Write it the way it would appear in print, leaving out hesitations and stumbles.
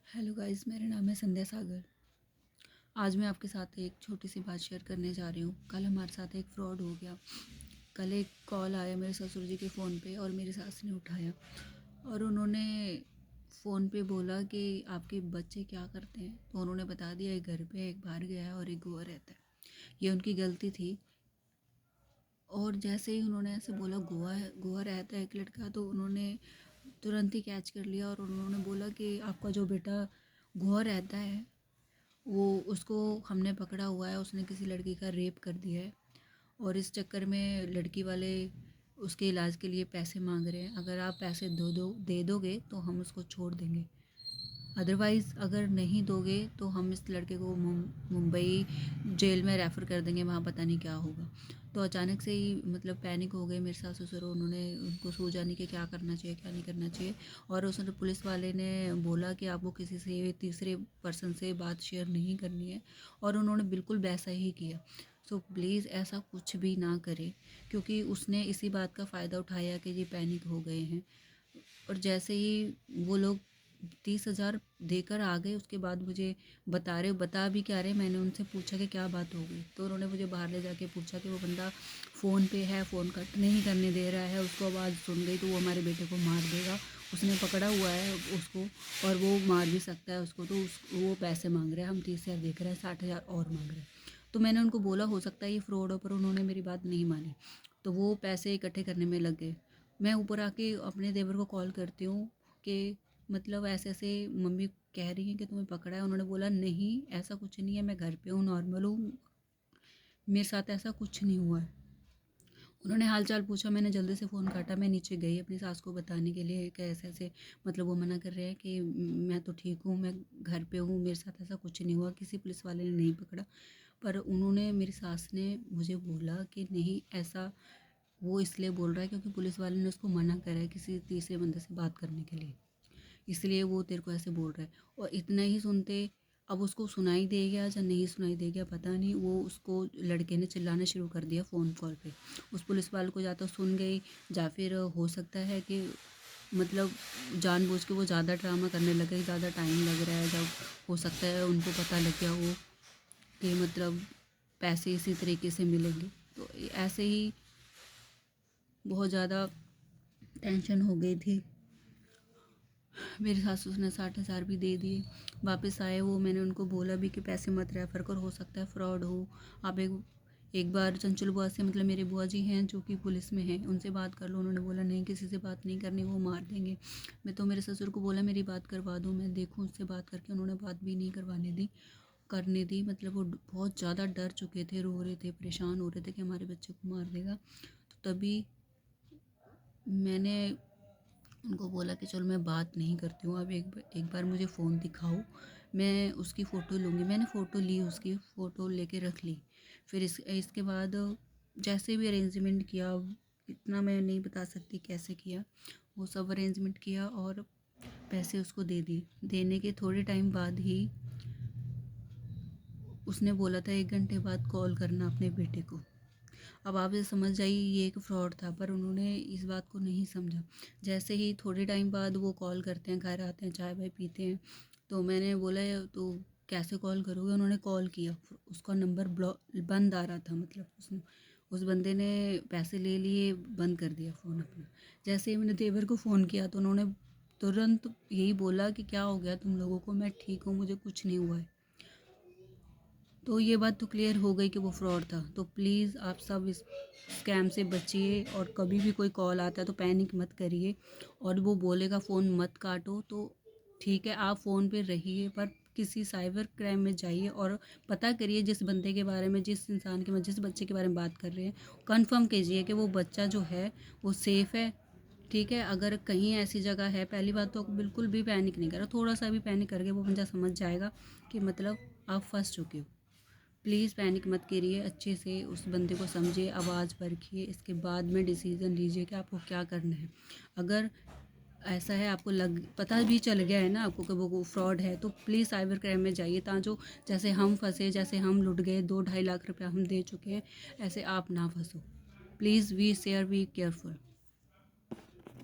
Hello guys, मेरा नाम है संध्या सागर। आज मैं आपके साथ एक छोटी सी बात शेयर करने जा रही हूँ। कल हमारे साथ एक फ्रॉड हो गया। कल एक कॉल आया मेरे ससुर जी के फ़ोन पे और मेरी सास ने उठाया और उन्होंने फ़ोन पे बोला कि आपके बच्चे क्या करते हैं। तो उन्होंने बता दिया, एक घर पे, एक बाहर गया है और एक गोवा रहता है। ये उनकी गलती थी। और जैसे ही उन्होंने ऐसे बोला गोवा रहता है एक लड़का, तो उन्होंने तुरंत ही कैच कर लिया और उन्होंने बोला कि आपका जो बेटा गोवा रहता है वो उसको हमने पकड़ा हुआ है, उसने किसी लड़की का रेप कर दिया है और इस चक्कर में लड़की वाले उसके इलाज के लिए पैसे मांग रहे हैं। अगर आप पैसे दे दोगे तो हम उसको छोड़ देंगे, अदरवाइज़ अगर नहीं दोगे तो हम इस लड़के को मुंबई जेल में रेफ़र कर देंगे, वहाँ पता नहीं क्या होगा। तो अचानक से ही मतलब पैनिक हो गए मेरे सास ससुर। उन्होंने उनको सूझा नहीं कि क्या करना चाहिए क्या नहीं करना चाहिए। और उस पुलिस वाले ने बोला कि आपको किसी से तीसरे पर्सन से बात शेयर नहीं करनी है, और उन्होंने बिल्कुल वैसा ही किया। सो प्लीज़ ऐसा कुछ भी ना करें, क्योंकि उसने इसी बात का फ़ायदा उठाया कि ये पैनिक हो गए हैं। और जैसे ही वो लोग 30,000 देकर आ गए, उसके बाद मुझे बता भी क्या रहे। मैंने उनसे पूछा कि क्या बात हो गई, तो उन्होंने मुझे बाहर ले जाके पूछा कि वो बंदा फ़ोन पे है, फ़ोन कट नहीं करने दे रहा है, उसको आवाज़ सुन गई तो वो हमारे बेटे को मार देगा, उसने पकड़ा हुआ है उसको और वो मार भी सकता है उसको। तो वो पैसे मांग रहे हैं, हम 30,000 देख रहे हैं, 60,000 और मांग रहे हैं। तो मैंने उनको बोला हो सकता है ये फ्रॉड हो, पर उन्होंने मेरी बात नहीं मानी। तो वो पैसे इकट्ठे करने में लग गए। मैं ऊपर आके अपने देवर को कॉल करती हूँ कि मतलब ऐसे ऐसे मम्मी कह रही हैं कि तुम्हें पकड़ा है। उन्होंने बोला नहीं, ऐसा कुछ नहीं है, मैं घर पे हूँ, नॉर्मल हूँ, मेरे साथ ऐसा कुछ नहीं हुआ है। उन्होंने हाल चाल पूछा, मैंने जल्दी से फ़ोन काटा, मैं नीचे गई अपनी सास को बताने के लिए कि ऐसे ऐसे मतलब वो मना कर रहे हैं कि मैं तो ठीक हूँ, मैं घर पे हूँ, मेरे साथ ऐसा कुछ नहीं हुआ, किसी पुलिस वाले ने नहीं पकड़ा। पर उन्होंने, मेरी सास ने मुझे बोला कि नहीं, ऐसा वो इसलिए बोल रहा है क्योंकि पुलिस वाले ने उसको मना करा है किसी तीसरे बंदे से बात करने के लिए, इसलिए वो तेरे को ऐसे बोल रहा है। और इतना ही सुनते, अब उसको सुनाई दे गया या नहीं सुनाई दे गया पता नहीं, वो उसको लड़के ने चिल्लाना शुरू कर दिया फ़ोन कॉल पे। उस पुलिस वाले को या तो सुन गई, या फिर हो सकता है कि मतलब जानबूझ के वो ज़्यादा ड्रामा करने लगे, ज़्यादा टाइम लग रहा है, जब हो सकता है उनको पता लग गया हो कि मतलब पैसे इसी तरीके से मिलेंगे। तो ऐसे ही बहुत ज़्यादा टेंशन हो गई थी। मेरे सासू ने 60,000 भी दे दिए। वापस आए वो, मैंने उनको बोला भी कि पैसे मत रेफ़र करो, हो सकता है फ्रॉड हो। आप एक बार चंचल बुआ से, मतलब मेरे बुआ जी हैं जो कि पुलिस में हैं, उनसे बात कर लो। उन्होंने बोला नहीं, किसी से बात नहीं करनी, वो मार देंगे। मैं तो मेरे ससुर को बोला मेरी बात करवा दो, मैं देखूँ उससे बात करके। उन्होंने बात भी नहीं करने दी। मतलब वो बहुत ज़्यादा डर चुके थे, रो रहे थे, परेशान हो रहे थे कि हमारे बच्चे को मार देगा। तो तभी मैंने उनको बोला कि चलो मैं बात नहीं करती हूँ, अब एक बार मुझे फ़ोन दिखाओ, मैं उसकी फ़ोटो लूँगी। मैंने फ़ोटो ली, उसकी फ़ोटो लेके रख ली। फिर इसके बाद जैसे भी अरेंजमेंट किया, इतना मैं नहीं बता सकती कैसे किया, वो सब अरेंजमेंट किया और पैसे उसको दे दिए। देने के थोड़े टाइम बाद ही उसने बोला था 1 घंटे बाद कॉल करना अपने बेटे को। अब आप ये समझ जाइए ये एक फ्रॉड था, पर उन्होंने इस बात को नहीं समझा। जैसे ही थोड़े टाइम बाद वो कॉल करते हैं, घर आते हैं, चाय वाय पीते हैं, तो मैंने बोला तो कैसे कॉल करोगे। उन्होंने कॉल किया, उसका नंबर ब्लॉक बंद आ रहा था, मतलब उस बंदे ने पैसे ले लिए, बंद कर दिया फ़ोन अपना। जैसे ही मैंने देवर को फ़ोन किया तो उन्होंने तुरंत यही बोला कि क्या हो गया तुम लोगों को, मैं ठीक हूँ, मुझे कुछ नहीं हुआ है। तो ये बात तो क्लियर हो गई कि वो फ्रॉड था। तो प्लीज़ आप सब इस स्कैम से बचिए, और कभी भी कोई कॉल आता है तो पैनिक मत करिए, और वो बोलेगा फ़ोन मत काटो तो ठीक है, आप फ़ोन पे रहिए, पर किसी साइबर क्राइम में जाइए और पता करिए जिस बंदे के बारे में, जिस इंसान के, जिस बच्चे के बारे में बात कर रहे हैं, कंफर्म कीजिए कि वो बच्चा जो है वो सेफ़ है। ठीक है, अगर कहीं ऐसी जगह है, पहली बात तो बिल्कुल भी पैनिक नहीं करो, थोड़ा सा भी पैनिक करके वो बंदा समझ जाएगा कि मतलब आप फंस चुके हो। प्लीज़ पैनिक मत करिए, अच्छे से उस बंदे को समझिए, आवाज़ परखिए, इसके बाद में डिसीज़न लीजिए कि आपको क्या करना है। अगर ऐसा है, आपको पता भी चल गया है ना आपको कि वो फ्रॉड है, तो प्लीज़ साइबर क्राइम में जाइए, जो जैसे हम फंसे, जैसे हम लुट गए, 2-2.5 लाख रुपया हम दे चुके हैं, ऐसे आप ना फंसो। Please be careful.